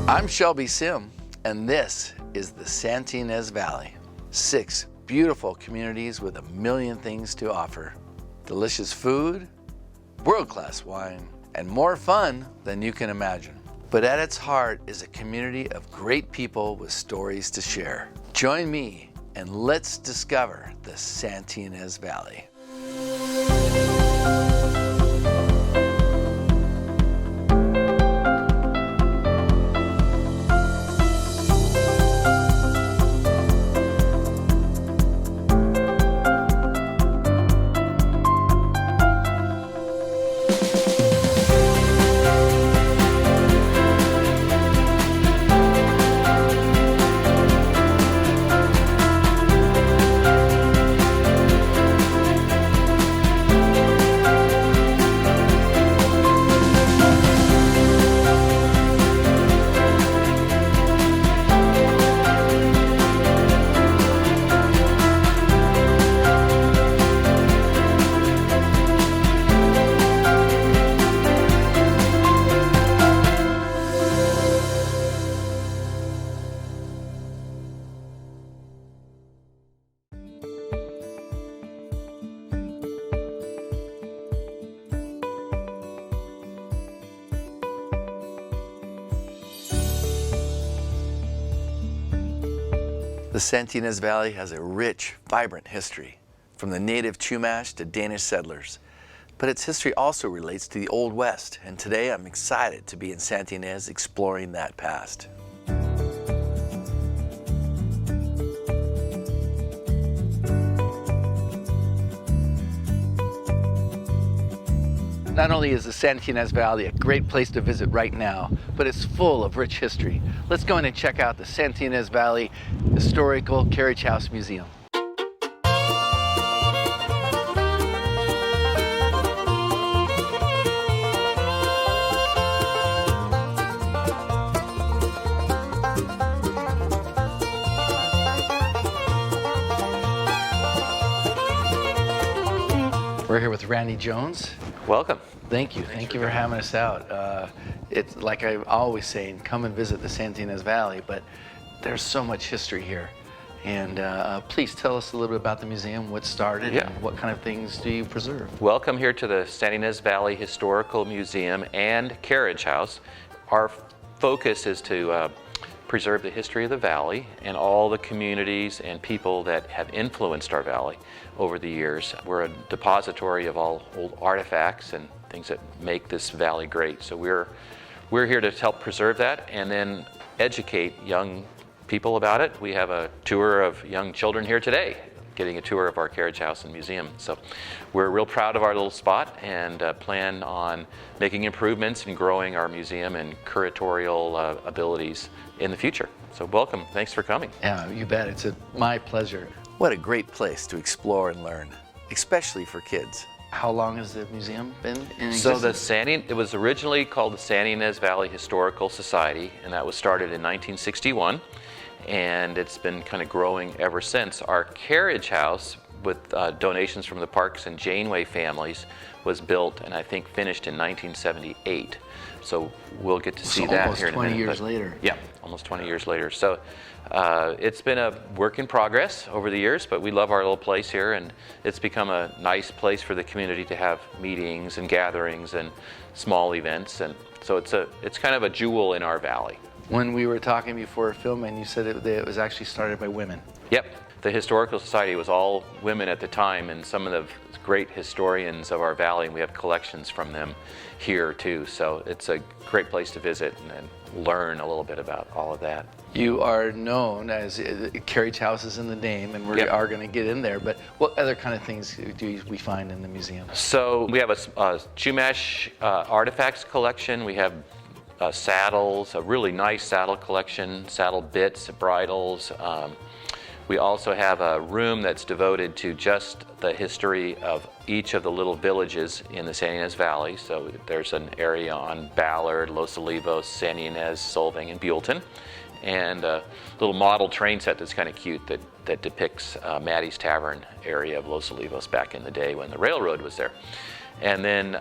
I'm Shelby Sim, and this is the Ynez Valley. 6 beautiful communities with a million things to offer. Delicious food, world-class wine, and more fun than you can imagine. But at its heart is a community of great people with stories to share. Join me and let's discover the Ynez Valley. The Ynez Valley has a rich, vibrant history, from the native Chumash to Danish settlers. But its history also relates to the Old West, and today I'm excited to be in Ynez exploring that past. Not only is the Ynez Valley a great place to visit right now, but it's full of rich history. Let's go in and check out the Ynez Valley Historical Carriage House Museum. We're here with Randy Jones. Welcome. Thank you. Thank you for having us out. It's like I'm always saying, come and visit the Ynez Valley, but there's so much history here. And please tell us a little bit about the museum, what started, and what kind of things do you preserve? Welcome here to the Ynez Valley Historical Museum and Carriage House. Our focus is to preserve the history of the valley and all the communities and people that have influenced our valley over the years. We're a depository of all old artifacts and things that make this valley great. So we're here to help preserve that and then educate young people about it. We have a tour of young children here today, getting a tour of our carriage house and museum. So we're real proud of our little spot and plan on making improvements and growing our museum and curatorial abilities in the future. So welcome, thanks for coming. Yeah, you bet, it's my pleasure. What a great place to explore and learn, especially for kids. How long has the museum been in existence? So it was originally called the Ynez Valley Historical Society, and that was started in 1961. And it's been kind of growing ever since. Our carriage house, with donations from the Parks and Janeway families, was built and I think finished in 1978. So we'll get to see that here in a minute. Almost 20 years later. Yeah, almost 20 years later. So it's been a work in progress over the years, but we love our little place here, and it's become a nice place for the community to have meetings and gatherings and small events. And so it's kind of a jewel in our valley. When we were talking before filming, you said it was actually started by women. Yep. The Historical Society was all women at the time, and some of the great historians of our valley, and we have collections from them here too. So it's a great place to visit and learn a little bit about all of that. You are known as carriage houses in the name, and we are going to get in there, but what other kind of things do we find in the museum? So we have a Chumash artifacts collection. We have saddles, a really nice saddle collection, saddle bits, bridles. We also have a room that's devoted to just the history of each of the little villages in the Ynez Valley. So there's an area on Ballard, Los Olivos, San Ynez, Solvang, and Buellton. And a little model train set that's kind of cute that depicts Maddie's Tavern area of Los Olivos back in the day when the railroad was there. And then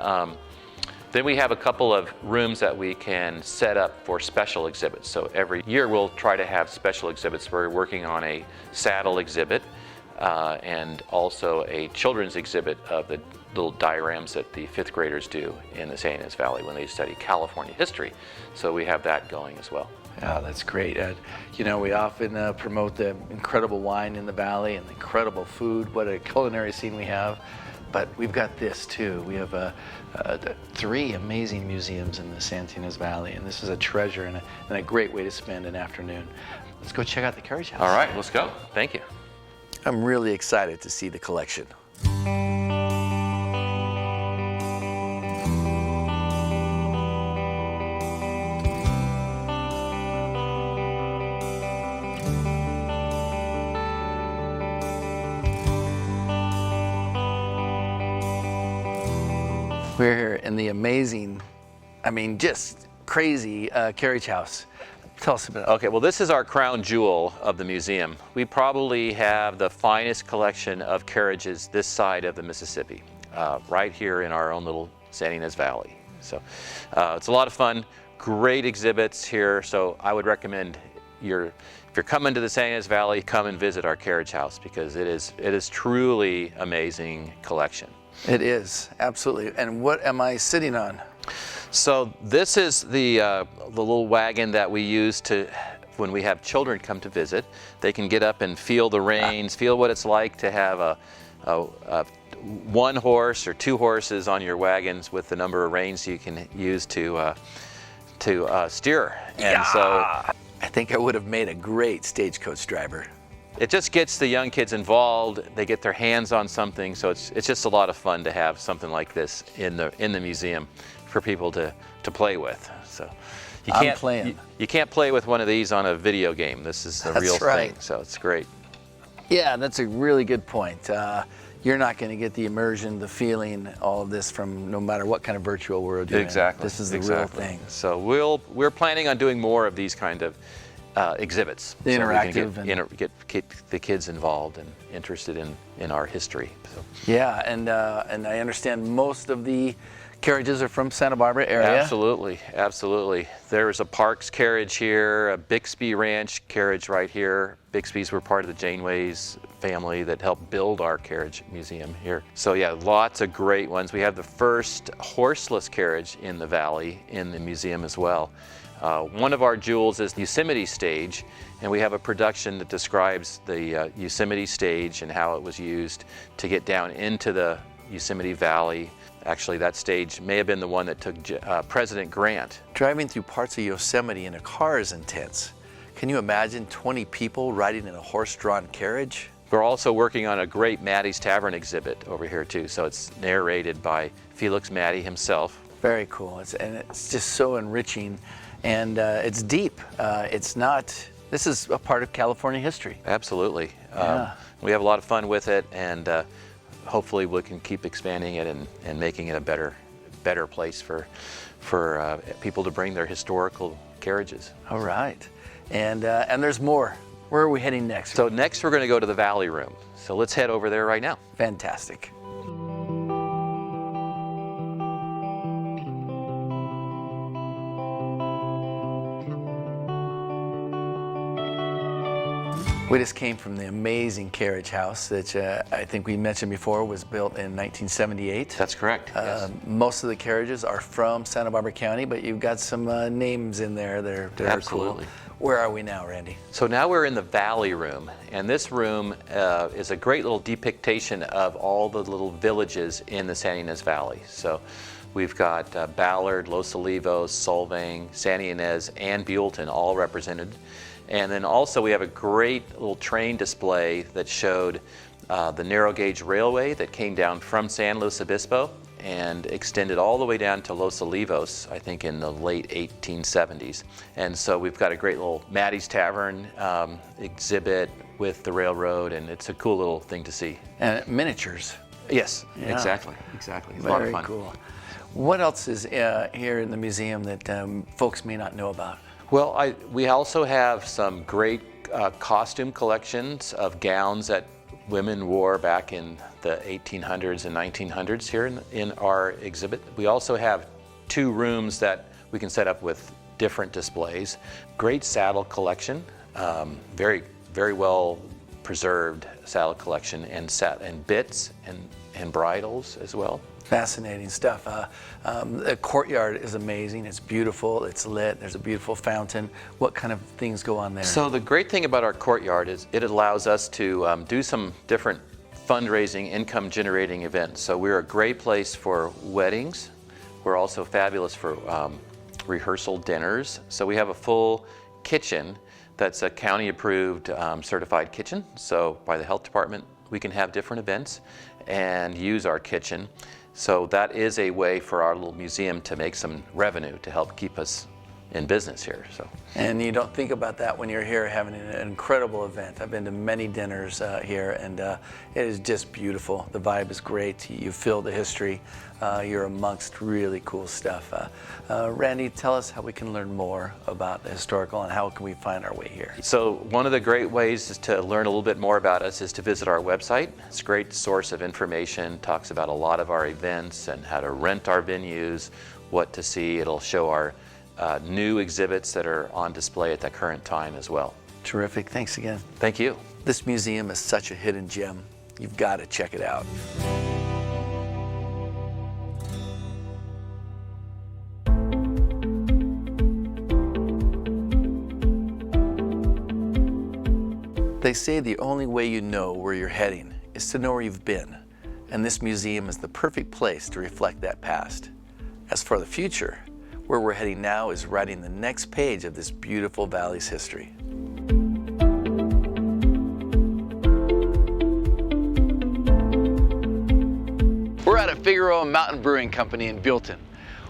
Then we have a couple of rooms that we can set up for special exhibits. So every year we'll try to have special exhibits. We're working on a saddle exhibit and also a children's exhibit of the little dioramas that the 5th graders do in the San Ynez Valley when they study California history. So we have that going as well. Yeah, that's great, Ed. You know, we often promote the incredible wine in the valley and the incredible food. What a culinary scene we have. But we've got this too. We have 3 amazing museums in the San Ynez Valley, and this is a treasure and a great way to spend an afternoon. Let's go check out the carriage house. All right, let's go. Thank you. I'm really excited to see the collection. We're here in the amazing, I mean, just crazy carriage house. Tell us about it. Okay, well, this is our crown jewel of the museum. We probably have the finest collection of carriages this side of the Mississippi, right here in our own little San Ynez Valley. So it's a lot of fun, great exhibits here. So I would recommend if you're coming to the San Ynez Valley, come and visit our carriage house because it is truly amazing collection. It is, absolutely. And what am I sitting on? So this is the little wagon that we use when we have children come to visit. They can get up and feel the reins, feel what it's like to have a 1 horse or 2 horses on your wagons with the number of reins you can use to steer. And so I think I would have made a great stagecoach driver. it just gets the young kids involved. They get their hands on something, so it's just a lot of fun to have something like this in the museum for people to play with. So you can't play with one of these on a video game. This is the real thing, so it's great. Yeah, that's a really good point. You're not going to get the immersion, the feeling, all of this from no matter what kind of virtual world you're in. Exactly. This is the real thing. So we're planning on doing more of these kind of exhibits. The interactive. So we can get the kids involved and interested in our history. So. Yeah, and I understand most of the carriages are from Santa Barbara area. Absolutely, absolutely. There's a Parks carriage here, a Bixby Ranch carriage right here. Bixby's were part of the Janeways family that helped build our carriage museum here. So yeah, lots of great ones. We have the first horseless carriage in the valley in the museum as well. One of our jewels is Yosemite Stage, and we have a production that describes the Yosemite Stage and how it was used to get down into the Yosemite Valley. Actually, that stage may have been the one that took President Grant. Driving through parts of Yosemite in a car is intense. Can you imagine 20 people riding in a horse-drawn carriage? We're also working on a great Maddie's Tavern exhibit over here too, so it's narrated by Felix Maddie himself. Very cool, and it's just so enriching, and it's deep. This is a part of California history. Absolutely. Yeah. We have a lot of fun with it, and hopefully we can keep expanding it and making it a better place for people to bring their historical carriages. All right, and there's more. Where are we heading next? So next we're going to go to the Valley Room. So let's head over there right now. Fantastic. We just came from the amazing carriage house that I think we mentioned before was built in 1978. That's correct. Yes. Most of the carriages are from Santa Barbara County, but you've got some names in there that are Absolutely. Cool. Where are we now, Randy? So now we're in the Valley Room, and this room is a great little depiction of all the little villages in the San Ynez Valley. So we've got Ballard, Los Olivos, Solvang, San Ynez, and Buellton all represented. And then also we have a great little train display that showed the narrow gauge railway that came down from San Luis Obispo and extended all the way down to Los Olivos, I think in the late 1870s. And so we've got a great little Maddie's Tavern exhibit with the railroad, and it's a cool little thing to see. And miniatures. Yes, yeah. Exactly. It's a lot of fun. Very cool. What else is here in the museum that folks may not know about? Well, we also have some great costume collections of gowns that women wore back in the 1800s and 1900s here in our exhibit. We also have 2 rooms that we can set up with different displays. Great saddle collection, very well preserved saddle collection, and bits and bridles as well. Fascinating stuff. The courtyard is amazing. It's beautiful. It's lit. There's a beautiful fountain. What kind of things go on there? So the great thing about our courtyard is it allows us to do some different fundraising, income generating events. So we're a great place for weddings. We're also fabulous for rehearsal dinners. So we have a full kitchen that's a county approved certified kitchen. So by the health department, we can have different events and use our kitchen. So that is a way for our little museum to make some revenue to help keep us in business here. So. And you don't think about that when you're here having an incredible event. I've been to many dinners here, and it is just beautiful. The vibe is great. You feel the history. You're amongst really cool stuff. Randy, tell us how we can learn more about the historical and how can we find our way here. So one of the great ways is to learn a little bit more about us is to visit our website. It's a great source of information, talks about a lot of our events and how to rent our venues, what to see. It'll show our new exhibits that are on display at the current time as well. Terrific. Thanks again. Thank you. This museum is such a hidden gem. You've got to check it out. They say the only way you know where you're heading is to know where you've been, and this museum is the perfect place to reflect that past. As for the future, where we're heading now is writing the next page of this beautiful valley's history. We're at a Figueroa Mountain Brewing Company in Buellton.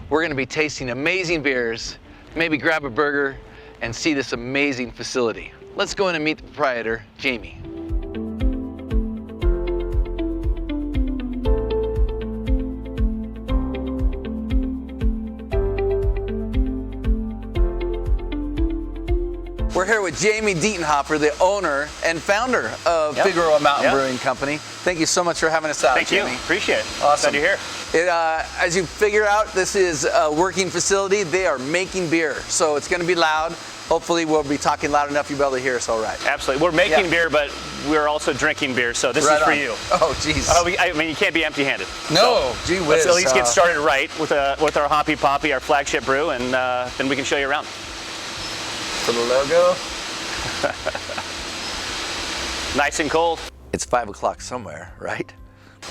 We're going to be tasting amazing beers, maybe grab a burger, and see this amazing facility. Let's go in and meet the proprietor, Jamie. We're here with Jamie Dietenhofer, the owner and founder of Figueroa Mountain Brewing Company. Thank you so much for having us out, Thank Jamie. you. Appreciate it. Awesome. Glad you're here. As you figure out, this is a working facility. They are making beer, so it's going to be loud. Hopefully we'll be talking loud enough you'll be able to hear us all right. Absolutely. We're making beer, but we're also drinking beer, so this is for you. Oh, geez. I mean, you can't be empty-handed. No, so gee whiz. Let's at least get started right with our Hoppy Poppy, our flagship brew, and then we can show you around. For the logo. Nice and cold. It's 5 o'clock somewhere, right?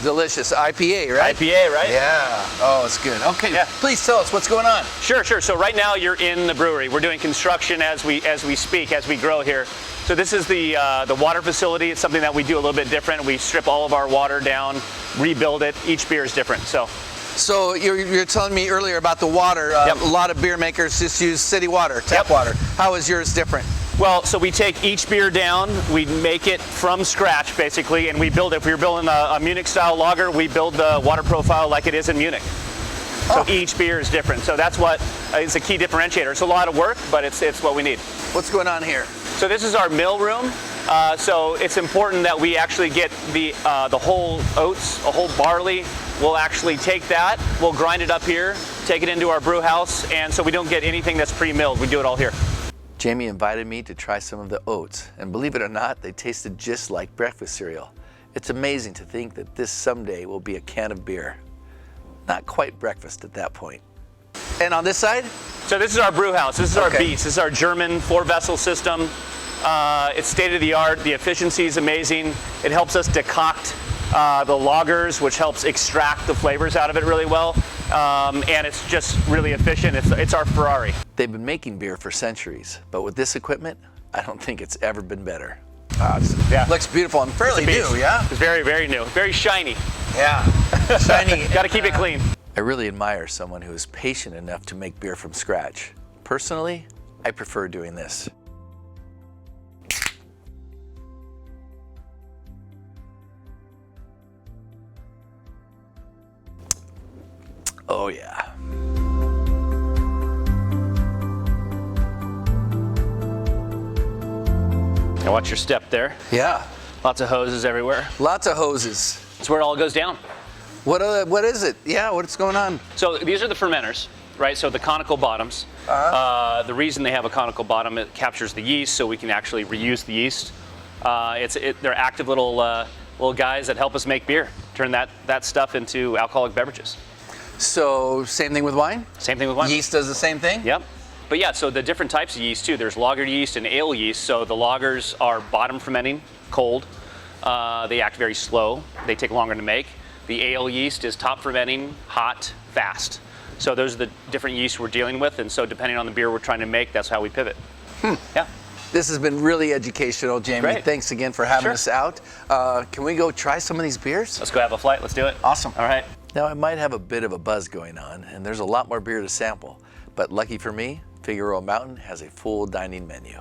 Delicious IPA, right? IPA, right? Yeah. Oh, it's good. Okay, Please tell us what's going on. Sure. So right now you're in the brewery. We're doing construction as we speak, as we grow here. So this is the water facility. It's something that we do a little bit different. We strip all of our water down, rebuild it. Each beer is different. So you're telling me earlier about the water. A lot of beer makers just use city water, tap water. How is yours different? Well, so we take each beer down, we make it from scratch basically, and we build it. If we're building a Munich-style lager, we build the water profile like it is in Munich. So each beer is different. So that's what is a key differentiator. It's a lot of work, but it's what we need. What's going on here? So this is our mill room. So it's important that we actually get the whole oats, a whole barley. We'll actually take that, we'll grind it up here, take it into our brew house, and so we don't get anything that's pre-milled. We do it all here. Jamie invited me to try some of the oats, and believe it or not, they tasted just like breakfast cereal. It's amazing to think that this someday will be a can of beer. Not quite breakfast at that point. And on this side? So this is our brew house. This is our beast. This is our German 4-vessel system. It's state-of-the-art. The efficiency is amazing. It helps us decoct the lagers, which helps extract the flavors out of it really well. And it's just really efficient. It's our Ferrari. They've been making beer for centuries, but with this equipment, I don't think it's ever been better. Looks beautiful and fairly new, yeah? It's very, very new. Very shiny. Yeah, shiny. Got to keep it clean. I really admire someone who is patient enough to make beer from scratch. Personally, I prefer doing this. Oh yeah. Now watch your step there. Yeah. Lots of hoses everywhere. Lots of hoses. That's where it all goes down. What is it? Yeah, what's going on? So these are the fermenters. right? So the conical bottoms. The reason they have a conical bottom, it captures the yeast, so we can actually reuse the yeast. They're active little guys that help us make beer, turn that stuff into alcoholic beverages. So same thing with wine? Same thing with wine. Yeast does the same thing? Yep. But yeah, so the different types of yeast too. There's lager yeast and ale yeast. So the lagers are bottom fermenting, cold. They act very slow. They take longer to make. The ale yeast is top fermenting, hot, fast. So those are the different yeasts we're dealing with. And so depending on the beer we're trying to make, that's how we pivot. Yeah. This has been really educational, Jamie. Great. Thanks again for having us out. Can we go try some of these beers? Let's go have a flight. Let's do it. Awesome. All right. Now, I might have a bit of a buzz going on, and there's a lot more beer to sample. But lucky for me, Figueroa Mountain has a full dining menu.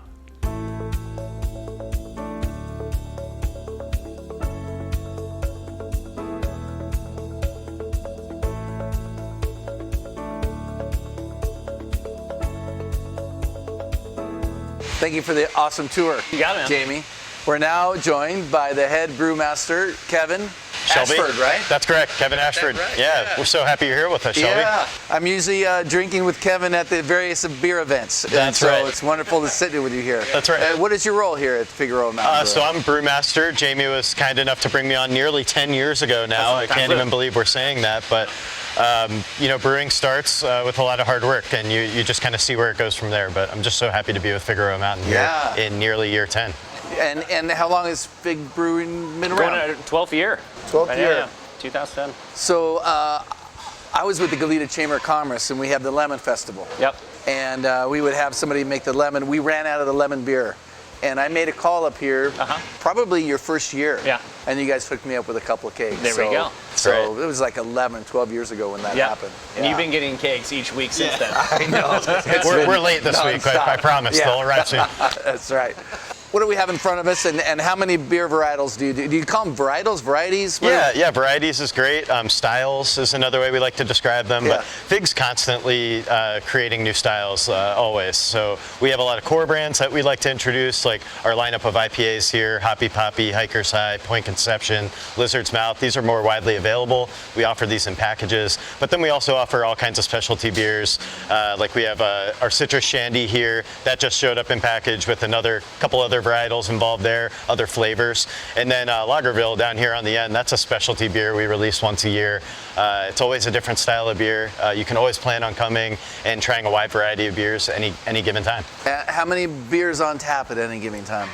Thank you for the awesome tour, You got it, man. Jamie. We're now joined by the head brewmaster, Kevin Shelby? Ashford, right? That's correct, Kevin Ashford. right? Yeah, Yeah. we're so happy you're here with us, Shelby. Yeah, I'm usually drinking with Kevin at the various beer events. That's so right. it's wonderful to sit with you here. That's right. What is your role here at Figueroa Mountain? So I'm brewmaster. Jamie was kind enough to bring me on nearly 10 years ago now. I can't even believe we're saying that, but brewing starts with a lot of hard work, and you just kind of see where it goes from there. But I'm just so happy to be with Figueroa Mountain here in nearly year 10. And how long has Fig Brewing been Going around? to 12th year. 12th year. Yeah, 2010. So I was with the Goleta Chamber of Commerce, and we have the Lemon Festival. Yep. And we would have somebody make the lemon. We ran out of the lemon beer. And I made a call up here, probably your first year. Yeah. And you guys hooked me up with a couple of cakes. There we go. So it was like 11, 12 years ago when that happened. And you've been getting cakes each week since then. I know. We're late this week, I promise. Yeah. They'll arrive soon. That's right. What do we have in front of us, and how many beer varietals do you do? Do you call them varietals, varieties? Yeah, varieties is great. Styles is another way we like to describe them. Yeah. But Fig's constantly creating new styles, always. So we have a lot of core brands that we like to introduce, like our lineup of IPAs here, Hoppy Poppy, Hiker's High, Point Conception, Lizard's Mouth. These are more widely available. We offer these in packages. But then we also offer all kinds of specialty beers. Like we have our Citrus Shandy here. That just showed up in package with couple other varietals involved there, other flavors. And then Lagerville down here on the end, that's a specialty beer we release once a year. It's always a different style of beer. You can always plan on coming and trying a wide variety of beers any given time. How many beers on tap at any given time?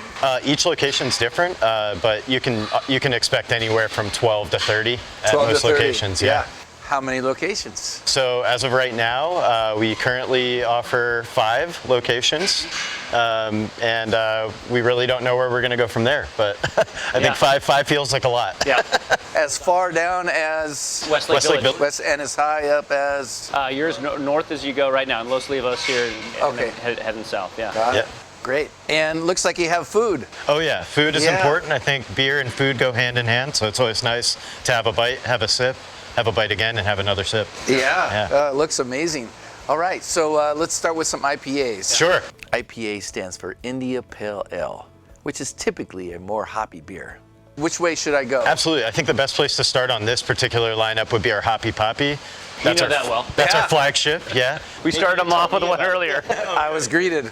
Each location's different, but you can expect anywhere from 12 to 30 at 12 most to 30. locations. Yeah. How many locations? So as of right now, we currently offer 5 locations, and we really don't know where we're going to go from there. But I think five feels like a lot. Yeah. As far down as Westlake Village. West, and as high up as. You're as north as you go right now, in Los Olivos here, and Okay. then heading south. Yeah. Yeah. Great. And looks like you have food. Oh yeah, food is important. I think beer and food go hand in hand, so it's always nice to have a bite, have a sip, have a bite again, and have another sip. Yeah. It looks amazing. All right, so let's start with some IPAs. Sure. IPA stands for India Pale Ale, which is typically a more hoppy beer. Which way should I go? Absolutely. I think the best place to start on this particular lineup would be our Hoppy Poppy. That's know that well. That's our flagship, yeah. We started them off with one earlier. I was greeted.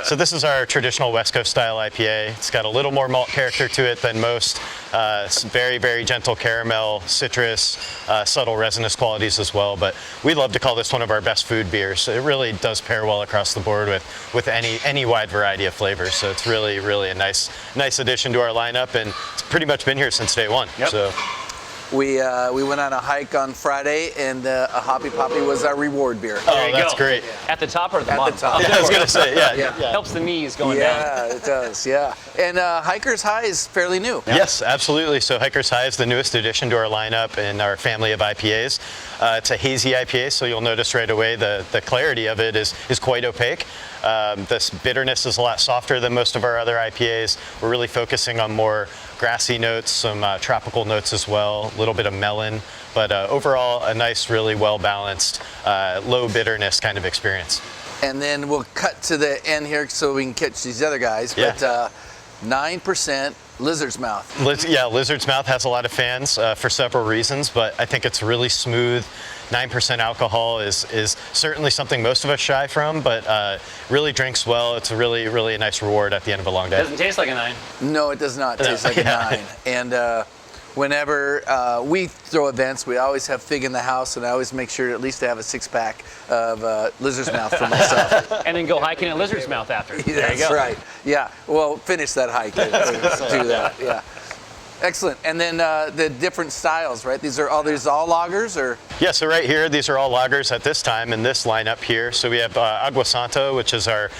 So this is our traditional West Coast style IPA. It's got a little more malt character to it than most. Some very, very gentle caramel, citrus, subtle resinous qualities as well. But we love to call this one of our best food beers. It really does pair well across the board with any wide variety of flavors. So it's really, really a nice addition to our lineup, and it's pretty much been here since day one. Yep. So. We went on a hike on Friday, and a Hoppy Poppy was our reward beer. Oh, that's great. At the top or at the At the bottom? top. Yeah, I was gonna say, yeah. Helps the knees going down. Yeah, it does, yeah. And Hiker's High is fairly new. Yes, absolutely. So Hiker's High is the newest addition to our lineup in our family of IPAs. It's a hazy IPA, so you'll notice right away the clarity of it is quite opaque. This bitterness is a lot softer than most of our other IPAs. We're really focusing on more grassy notes, some tropical notes as well, a little bit of melon, but overall a nice, really well-balanced, low bitterness kind of experience. And then we'll cut to the end here so we can catch these other guys. Yeah. But 9% lizard's mouth. Lizard's Mouth has a lot of fans for several reasons, but I think it's really smooth. 9% alcohol is certainly something most of us shy from, but really drinks well. It's a really, really nice reward at the end of a long day. Doesn't taste like a 9. No, it does not taste like a 9. And whenever we throw events, we always have Fig in the house, and I always make sure at least to have a 6-pack of Lizard's Mouth for myself. And then go hiking at Lizard's Mouth after. There you That's go. right. Yeah. Well, finish that hike. Do that. Yeah. Excellent. And then the different styles, right? These are all lagers, or? Yeah, so right here, these are all lagers at this time in this lineup here. So we have Agua Santo, which is our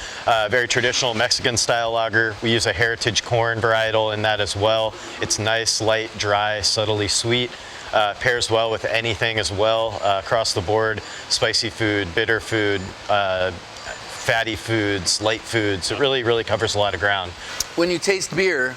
very traditional Mexican style lager. We use a heritage corn varietal in that as well. It's nice, light, dry, subtly sweet. Pairs well with anything as well across the board. Spicy food, bitter food, fatty foods, light foods. It really, really covers a lot of ground. When you taste beer,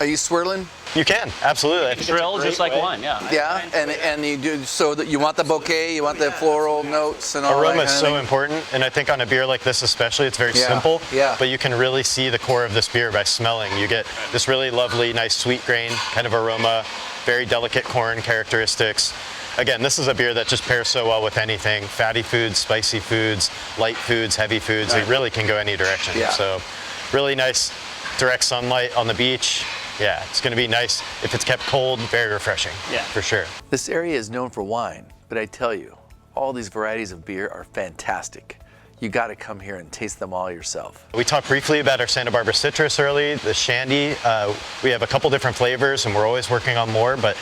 are you swirling? You can, absolutely. Drill just like wine, yeah. Yeah, and you do so that you want the bouquet, you want the floral notes and all Aroma that is kind so of thing. important, and I think on a beer like this especially, it's very Yeah, simple, yeah. but you can really see the core of this beer by smelling. You get this really lovely, nice sweet grain kind of aroma, very delicate corn characteristics. Again, this is a beer that just pairs so well with anything. Fatty foods, spicy foods, light foods, heavy foods. It really can go any direction. Yeah. So really nice direct sunlight on the beach. Yeah, it's going to be nice. If it's kept cold, very refreshing. Yeah. For sure. This area is known for wine, but I tell you, all these varieties of beer are fantastic. You got to come here and taste them all yourself. We talked briefly about our Santa Barbara citrus early, the shandy. We have a couple different flavors, and we're always working on more, but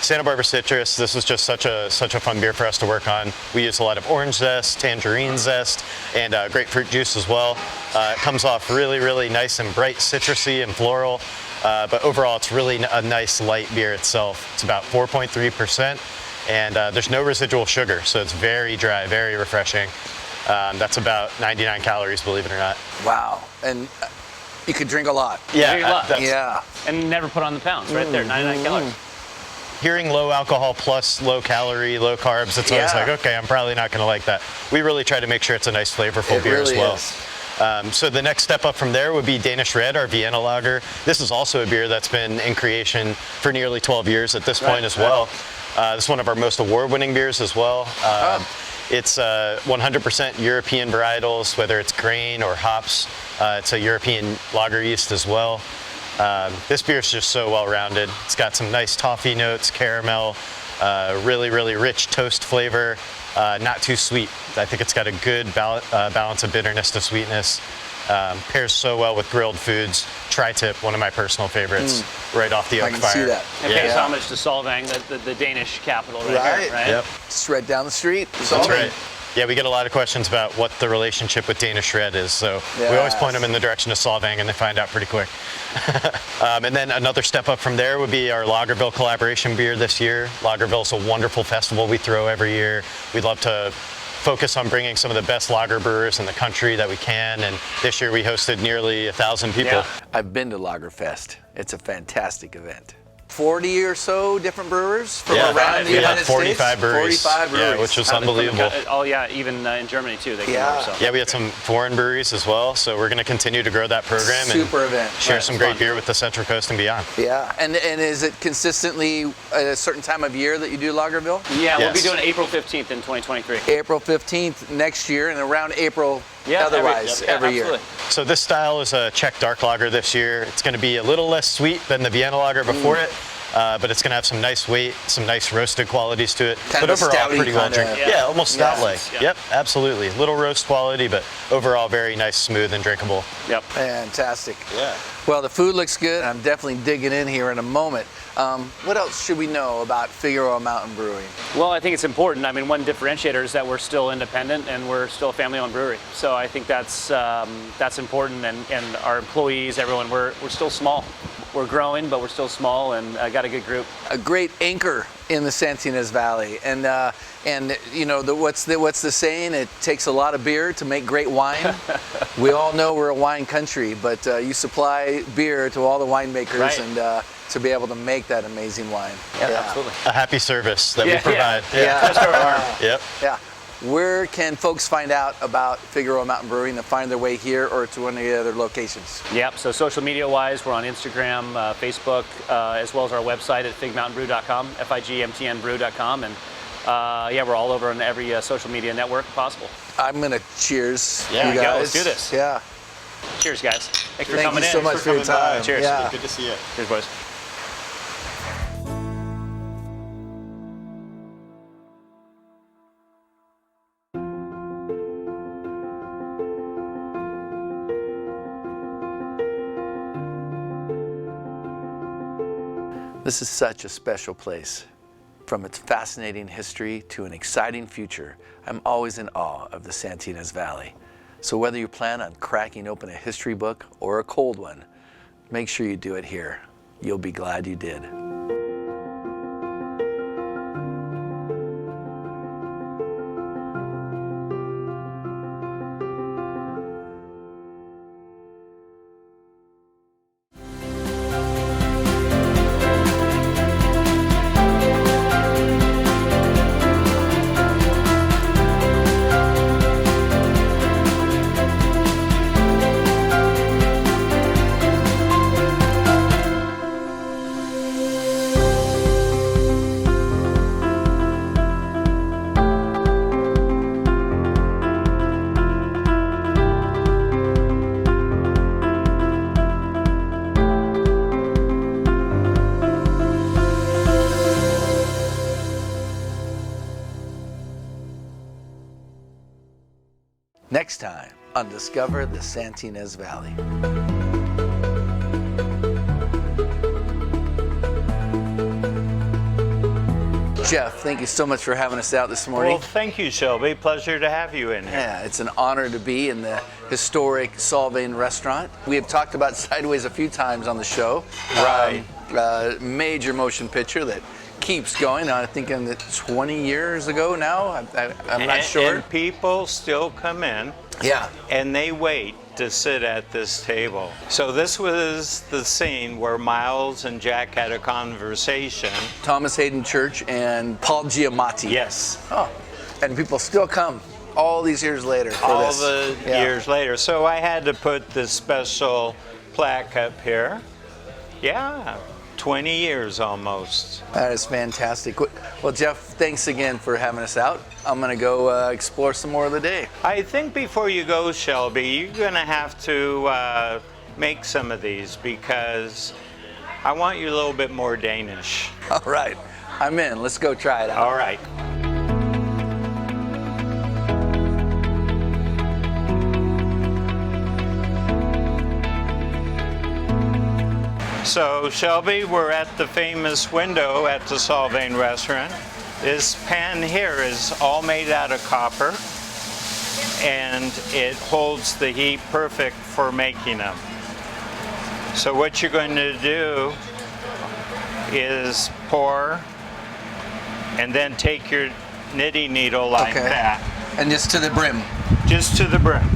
Santa Barbara citrus, this is just such a fun beer for us to work on. We use a lot of orange zest, tangerine zest, and grapefruit juice as well. It comes off really, really nice and bright, citrusy and floral. But overall, it's really a nice light beer itself. It's about 4.3%, and there's no residual sugar, so it's very dry, very refreshing. That's about 99 calories, believe it or not. Wow. And you could drink a lot. Drink a lot. Yeah. And never put on the pounds, right there, 99 calories. Hearing low alcohol plus low calorie, low carbs, it's always Yeah. like, okay, I'm probably not going to like that. We really try to make sure it's a nice flavorful It beer really as well. is. So the next step up from there would be Danish Red, our Vienna lager. This is also a beer that's been in creation for nearly 12 years at this point as well. This is one of our most award-winning beers as well. It's 100% European varietals, whether it's grain or hops. It's a European lager yeast as well. This beer is just so well-rounded. It's got some nice toffee notes, caramel, really, really rich toast flavor. Not too sweet. I think it's got a good balance of bitterness to sweetness. Pairs so well with grilled foods. Tri-tip, one of my personal favorites, right off the I oak can fire. see that. It pays homage to Solvang, the Danish capital right here, right? Yep, Just right down the street. that's right. Yeah, we get a lot of questions about what the relationship with Danish Red is, so we always point them in the direction of Solvang, and they find out pretty quick. And then another step up from there would be our Lagerville collaboration beer this year. Lagerville's a wonderful festival we throw every year. We'd love to focus on bringing some of the best lager brewers in the country that we can, and this year we hosted nearly 1,000 people. Yeah. I've been to Lagerfest. It's a fantastic event. 40 or so different brewers from around the we United had 45 States. breweries. 45 breweries. Yeah, which was unbelievable. Oh yeah, even in Germany too. They came Yeah. over, so. Yeah, we had some foreign breweries as well, so we're going to continue to grow that program Super and event. share Right, some it's great fun. beer with the Central Coast and beyond. Yeah, and is it consistently at a certain time of year that you do Lagerville? Yeah, we'll be Yes. doing April 15th in 2023. April 15th next year, and around April Yeah, otherwise every year. absolutely. So this style is a Czech dark lager this year. It's going to be a little less sweet than the Vienna lager before it, but it's going to have some nice weight, some nice roasted qualities to it. Kind but of a overall, stouty pretty well kinda- drinking. Yeah. Yeah, almost stout-like. Yeah. Yep, absolutely. Little roast quality, but overall very nice, smooth, and drinkable. Yep. Fantastic. Yeah. Well, the food looks good. I'm definitely digging in here in a moment. What else should we know about Figueroa Mountain Brewing? Well, I think it's important. I mean, one differentiator is that we're still independent and we're still a family-owned brewery. So I think that's important. And our employees, everyone, we're still small. We're growing, but we're still small, and got a good group. A great anchor in the Santa Ynez Valley, and you know what's the saying? It takes a lot of beer to make great wine. We all know we're a wine country, but you supply beer to all the winemakers, Right. and to be able to make that amazing wine. Yeah, absolutely. A happy service that we Yeah, provide. Yeah. That's where we are. Yep. Yeah. Where can folks find out about Figueroa Mountain Brewing and find their way here or to one of the other locations? Yep, so social media wise, we're on Instagram, Facebook, as well as our website at figmountainbrew.com, figmtnbrew.com, and yeah, we're all over on every social media network possible. I'm gonna cheers. Yeah, you guys. let's do this. Yeah. Cheers, guys. Thanks for Thank coming you in. so much for your time. Cheers. Yeah. Good to see you. Cheers, boys. This is such a special place. From its fascinating history to an exciting future, I'm always in awe of the Ynez Valley. So whether you plan on cracking open a history book or a cold one, make sure you do it here. You'll be glad you did. Next time on Discover the Ynez Valley. Jeff, thank you so much for having us out this morning. Well, thank you, Shelby. Pleasure to have you in here. Yeah, it's an honor to be in the historic Solvang restaurant. We have talked about Sideways a few times on the show. Right. Major motion picture that keeps going. I think in the 20 years ago now. I'm not sure. And people still come in Yeah. and they wait to sit at this table. So this was the scene where Miles and Jack had a conversation. Thomas Hayden Church and Paul Giamatti. Yes. Oh, and people still come all these years later for All this. the Yeah. years later. So I had to put this special plaque up here. Yeah, 20 years almost. That is fantastic. Well, Jeff, thanks again for having us out. I'm going to go explore some more of the day. I think before you go, Shelby, you're gonna have to make some of these because I want you a little bit more Danish. All right, I'm in. Let's go try it out. All right. So, Shelby, we're at the famous window at the Solvang restaurant. This pan here is all made out of copper, and it holds the heat perfect for making them. So what you're going to do is pour, and then take your knitting needle like that, And just to the brim. just to the brim.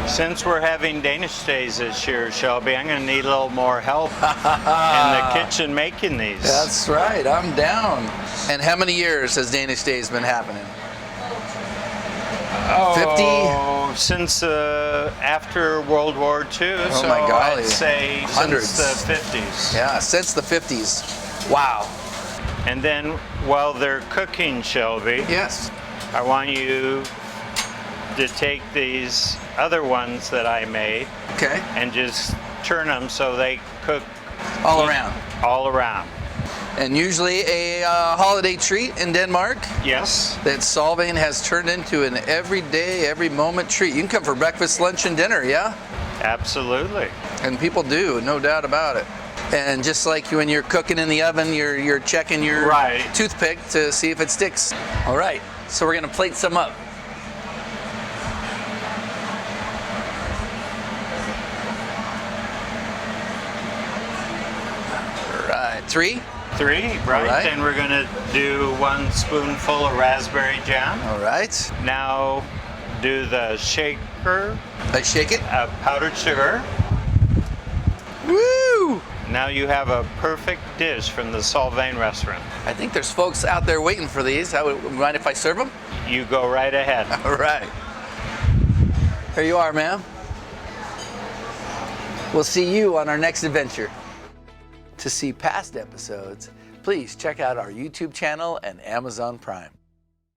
Since we're having Danish days this year, Shelby, I'm going to need a little more help in the kitchen making these. That's right, I'm down. And how many years has Danish Days been happening? 50? Since after World War II, Oh so my golly. I'd say Hundreds. since the 50s. Yeah, since the 50s. Wow. And then while they're cooking, Shelby, Yes. I want you to take these other ones that I made Okay. and just turn them so they cook All around. all around. And usually a holiday treat in Denmark Yes. that Solvang has turned into an everyday, every moment treat. You can come for breakfast, lunch, and dinner, yeah? Absolutely. And people do, no doubt about it. And just like when you're cooking in the oven, you're checking your Right. toothpick to see if it sticks. All right, so we're gonna plate some up. All right, 3. 3, right? right. Then we're going to do 1 spoonful of raspberry jam. All right, Now do the shaker I shake it. of powdered sugar. Woo! Now you have a perfect dish from the Solvang restaurant. I think there's folks out there waiting for these. Mind if I serve them? You go right ahead. All right. Here you are, ma'am. We'll see you on our next adventure. To see past episodes, please check out our YouTube channel and Amazon Prime.